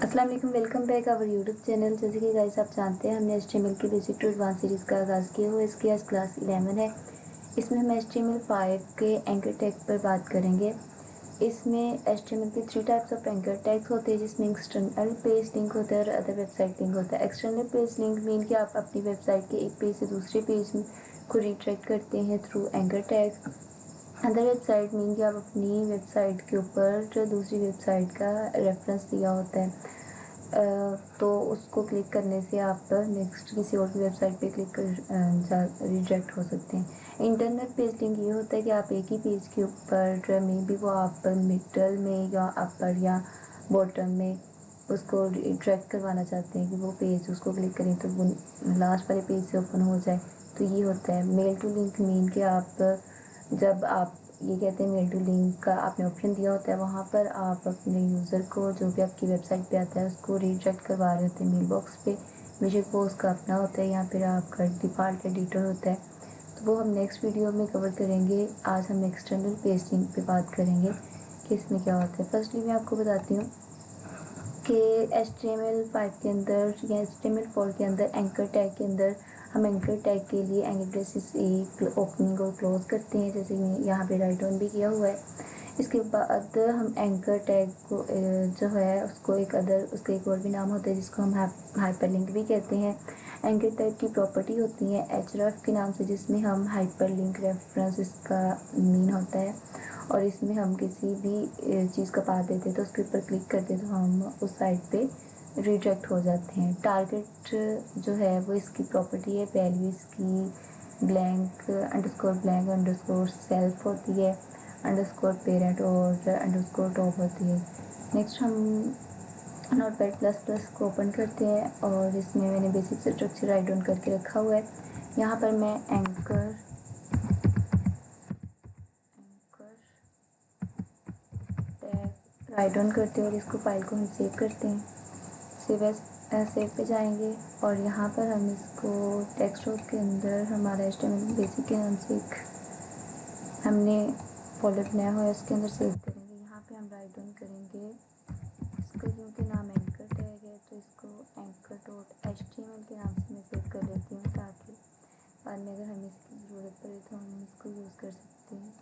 अस्सलाम वालेकुम, welcome back our YouTube channel. जैसे कि गाइस आप जानते हैं हमने HTML की बेसिक टू एडवांस सीरीज़ का आगाज़ किया हुआ है। इसकी आज क्लास 11 है। इसमें हम HTML5 के एंकर टैग पर बात करेंगे। इसमें HTML के 3 टाइप्स ऑफ एंकर टैग्स होते हैं, जिसमें एक्सटर्नल पेज लिंक होता है और अदर वेबसाइट लिंक होता है। एक्सटर्नल पेज लिंक मीन कि आप अपनी वेबसाइट के एक पेज से दूसरे पेज को रिट्रैक्ट करते हैं through anchor tag. Other website mean कि आप अपनी वेबसाइट के ऊपर जो दूसरी वेबसाइट का रेफरेंस दिया होता है, तो उसको क्लिक करने से आप नेक्स्ट किसी और की वेबसाइट पे क्लिक कर रिजेक्ट हो सकते हैं। इंटरनेट पेज लिंक ये होता है कि आप एक ही पेज के ऊपर में भी वो आप मिडल में या अपर या बॉटम में उसको रिट्रैक्ट करवाना चाहते हैं कि वो पेज उसको क्लिक करें तो वो लास्ट वाले पेज से ओपन हो जाए, तो ये होता है। मेल टू लिंक मीन कि आप जब आप ये कहते हैं मेल टू लिंक का आपने ऑप्शन दिया होता है, वहाँ पर आप अपने यूज़र को जो भी आपकी वेबसाइट पे आता है उसको रीडायरेक्ट करवा रहे होते हैं मेल बॉक्स पे। बेशक वो उसका अपना होता है या फिर आपका डिफ़ॉल्ट एडिटर होता है, तो वो हम नेक्स्ट वीडियो में कवर करेंगे। आज हम एक्सटर्नल पेज लिंक पे बात करेंगे कि इसमें क्या होता है। फर्स्टली मैं आपको बताती हूँ कि HTML5 के अंदर या HTML4 के अंदर एंकर टैग के अंदर हम एंकर टैग के लिए एंकर ब्रेसेस एक ओपनिंग और क्लोज करते हैं, जैसे यहाँ पे राइट ऑन भी किया हुआ है। इसके बाद हम एंकर टैग को जो है उसको उसका एक और भी नाम होता है जिसको हम हाइपरलिंक भी कहते हैं। एंकर टैग की प्रॉपर्टी होती है href के नाम से, जिसमें हम हाइपरलिंक रेफरेंस इसका मीन होता है। और इसमें हम किसी भी चीज़ का पाथ देते तो उसके ऊपर क्लिक करते तो हम उस साइट पे रिजेक्ट हो जाते हैं। टारगेट जो है वो इसकी प्रॉपर्टी है, वैल्यू इसकी ब्लैंक अंडरस्कोर सेल्फ होती है, अंडरस्कोर पेरेंट और अंडरस्कोर टॉप होती है। नेक्स्ट हम नोटपैड प्लस प्लस को ओपन करते हैं और इसमें मैंने बेसिक स्ट्रक्चर राइट डाउन करके रखा हुआ है। यहाँ पर मैं एंकर टैग राइट डाउन करते हैं और इसको फाइल को हम सेव करते हैं। सेव पे जाएंगे और यहाँ पर हम इसको टेक्स्ट के अंदर हमारा HTML बेसिक के नाम से एक हमने फोल्डर बनाया हुआ है, उसके अंदर सेव करेंगे। यहाँ पे हम राइट डाउन करेंगे इसको, क्योंकि नाम एंकर टैग है तो इसको anchor.html के नाम से मैं सेव कर लेती हूँ, ताकि बाद में अगर हमें इसकी ज़रूरत पड़े तो हम इसको यूज़ कर सकते हैं।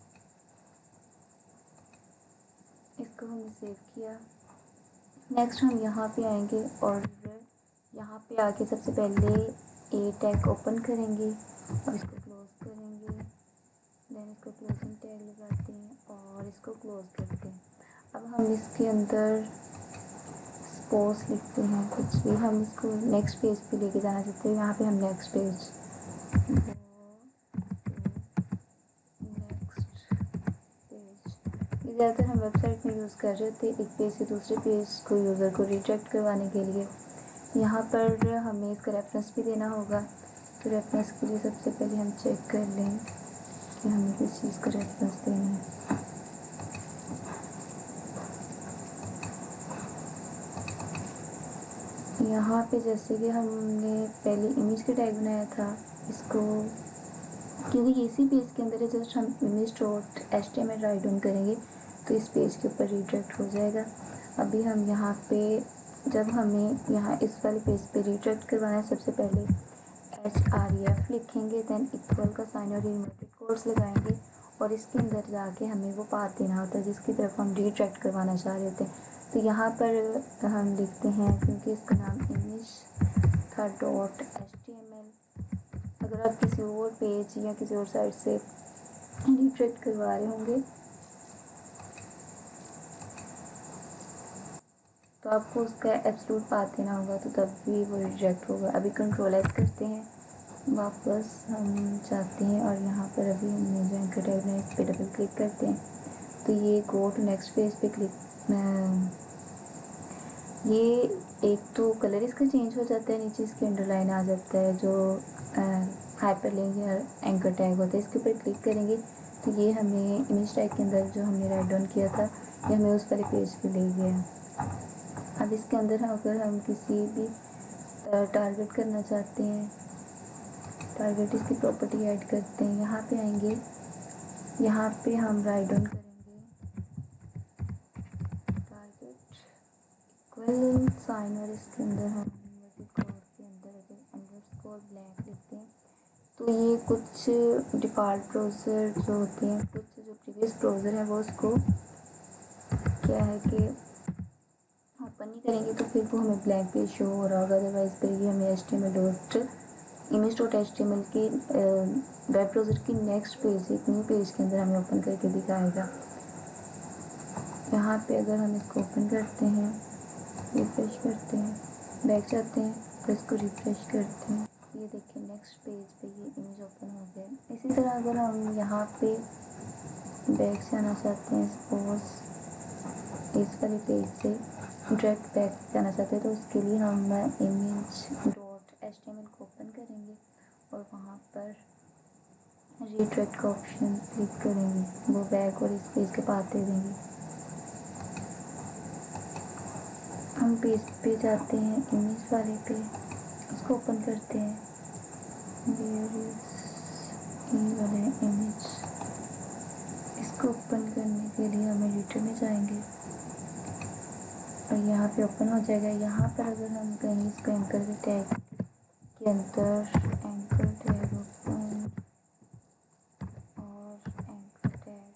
इसको हमने सेव किया। नेक्स्ट हम यहाँ पे आएंगे और यहाँ पे आके सबसे पहले ए टैग ओपन करेंगे और इसको क्लोज करेंगे। देन इसको क्लोजिंग टैग लगाते हैं और इसको क्लोज करते हैं। अब हम इसके अंदर सपोज लिखते हैं कुछ भी, हम इसको नेक्स्ट पेज पे लेके जाना चाहते हैं। यहाँ पे हम नेक्स्ट पेज ये ज़्यादातर हम वेबसाइट में यूज़ कर रहे थे, एक पेज से दूसरे पेज को यूज़र को रिडायरेक्ट करवाने के लिए। यहाँ पर हमें इसका रेफरेंस भी देना होगा, तो रेफरेंस के लिए सबसे पहले हम चेक कर लें कि हमें किस चीज़ का रेफरेंस देना है। यहाँ पे जैसे कि हमने पहले इमेज का टैग बनाया था, इसको क्योंकि इसी पेज के अंदर है, जस्ट हम image.html राइट डाउन करेंगे तो इस पेज के ऊपर रिडायरेक्ट हो जाएगा। अभी हम यहाँ पे जब हमें यहाँ इस वाले पेज पे रिडायरेक्ट करवाना है, सबसे पहले href लिखेंगे, देन इक्वल का साइन और इन्वर्टेड कोट्स लगाएंगे और इसके अंदर जाके हमें वो पाथ देना होता है जिसकी तरफ हम रिडायरेक्ट करवाना चाह रहे होते हैं। तो यहाँ पर हम लिखते हैं, क्योंकि इसका नाम इमेज था .html, अगर आप किसी और पेज या किसी और साइट से रिडायरेक्ट करवा रहे होंगे तो आपको उसका एब्सोल्यूट पाथ देना होगा, तो तब भी वो रिजेक्ट होगा। अभी कंट्रोल एस करते हैं, वापस हम जाते हैं और यहाँ पर अभी हमने जो एंकर टैग है इस पर डबल क्लिक करते हैं तो ये गो टू नेक्स्ट पेज पे क्लिक, ये एक तो कलर इसका चेंज हो जाता है, नीचे इसके अंडरलाइन आ जाता है जो हाइपरलिंक या एंकर टैग होता है। इसके ऊपर क्लिक करेंगे तो ये हमें इमेज टैग के अंदर जो हमने राइट डाउन किया था ये हमें उस वाले पेज पे ले गया। अब इसके अंदर अगर हम किसी भी टारगेट करना चाहते हैं, टारगेट इसकी प्रॉपर्टी ऐड करते हैं। यहाँ पे आएंगे, यहाँ पे हम राइट डाउन करेंगे टारगेट इक्वल इक्वल साइन और इसके अंदर हम इन्वर्टेड कॉमा के अंदर अगर अंडरस्कोर ब्लैंक लिखते हैं तो ये कुछ डिफ़ॉल्ट ब्राउज़र जो होते हैं, कुछ जो प्रीवियस ब्राउज़र है वो उसको क्या है कि ओपन नहीं करेंगे तो फिर वो हमें ब्लैंक पेज शो हो रहा होगा। अदरवाइज़ फिर ये हमें html की वेब ब्राउज़र की नेक्स्ट पेज, एक न्यू पेज के अंदर हमें ओपन करके दिखाएगा। यहाँ पे अगर हम इसको ओपन करते हैं, रिफ्रेश करते हैं, बैक जाते हैं और इसको रिफ्रेश करते हैं, ये देखिए नेक्स्ट पेज पे ये इमेज ओपन हो गया। इसी तरह अगर हम यहाँ पे बैक जाना चाहते हैं, सपोज इस वाले पेज से डायरेक्ट बैक जाना चाहते हैं, तो उसके लिए हम image.html को ओपन करेंगे और वहाँ पर रिडायरेक्ट का ऑप्शन क्लिक करेंगे, वो बैक और इस पेज के पास दे देंगे। हम पेज पे जाते हैं, इमेज वाले पे, उसको ओपन करते हैं, ये वाला इमेज, इसको ओपन करने के लिए हम एडिटर में जाएंगे और यहाँ पे ओपन हो जाएगा। यहाँ पर अगर हम कहीं इसको एंकर के टैग के अंदर एंकर टैग ओपन और एंकर टैग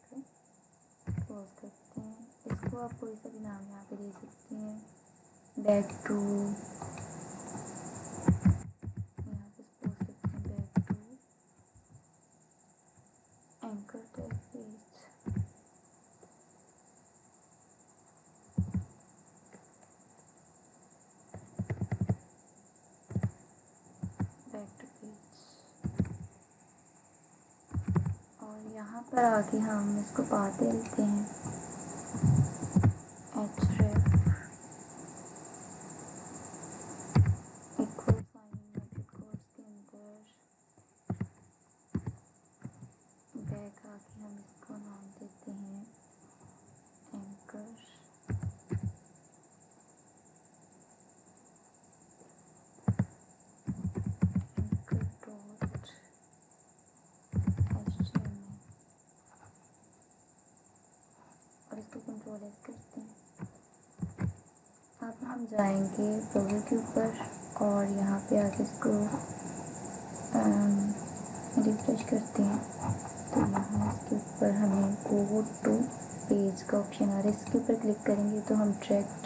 क्लोज करते हैं, इसको आप कोई सा भी नाम यहाँ पे दे सकते हैं, बैक टू, यहाँ पे सपोज करते हैं back to anchor tag page, back to page. और यहाँ पर आके हम इसको पाथ दे देते हैं href equal sign inverted quotes के अंदर बैक आके हम इसको नाम देते हैं एंकर डॉट html और इसको कंट्रोल एस करते हैं। अब हम जाएंगे ब्राउज़र के ऊपर और यहाँ पे आके इसको रिफ्रेश करते हैं, तो यहाँ इसके ऊपर हमें गो टू पेज का ऑप्शन आ रहा है, इसके ऊपर क्लिक करेंगे तो हम डायरेक्ट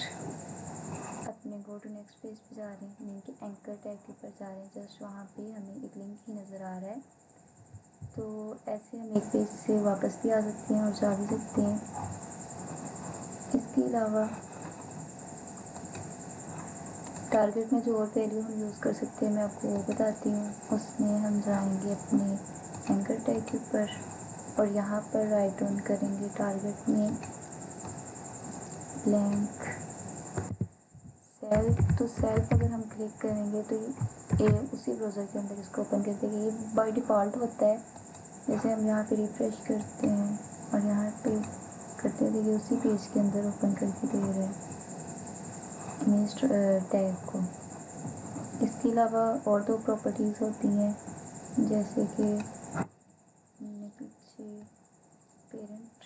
अपने गो टू नेक्स्ट पेज पे जा रहे हैं, यानी कि एंकर टैग के ऊपर जा रहे हैं। जस्ट वहाँ पे हमें एक लिंक ही नज़र आ रहा है, तो ऐसे हम एक पेज से वापस भी आ सकते हैं और जा भी सकते हैं। इसके अलावा टारगेट में जो और वैल्यू हम यूज़ कर सकते हैं मैं आपको वो बताती हूँ। उसमें हम जाएंगे अपने एंकर टैग के ऊपर और यहाँ पर राइट ऑन करेंगे टारगेट में ब्लैंक सेल्फ। तो सेल्फ अगर हम क्लिक करेंगे तो ये उसी ब्राउज़र के अंदर इसको ओपन कर देगा। ये बाय डिफ़ॉल्ट होता है, जैसे हम यहाँ पे रिफ्रेश करते हैं और यहाँ पे करते हैं, देखिए उसी पेज के अंदर ओपन करके दे रहे हैं इमेज टैग को। इसके अलावा और दो प्रॉपर्टीज़ होती हैं, जैसे कि हमने पीछे पेरेंट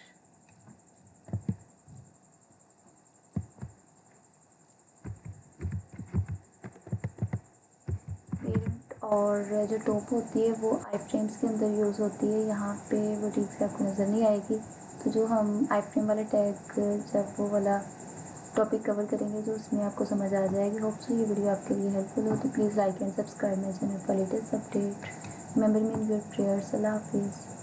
और जो टॉप होती है वो आई फ्रेम्स के अंदर यूज़ होती है। यहाँ पे वो ठीक से आपको नज़र नहीं आएगी, तो जो हम आई फ्रेम वाला टैग जब वो वाला टॉपिक कवर करेंगे तो उसमें आपको समझ आ जाएगी। होप सो ये वीडियो आपके लिए हेल्पफुल हो, तो please like and subscribe my channel for latest update. Remember me in your prayers. अल्लाह हाफिज़।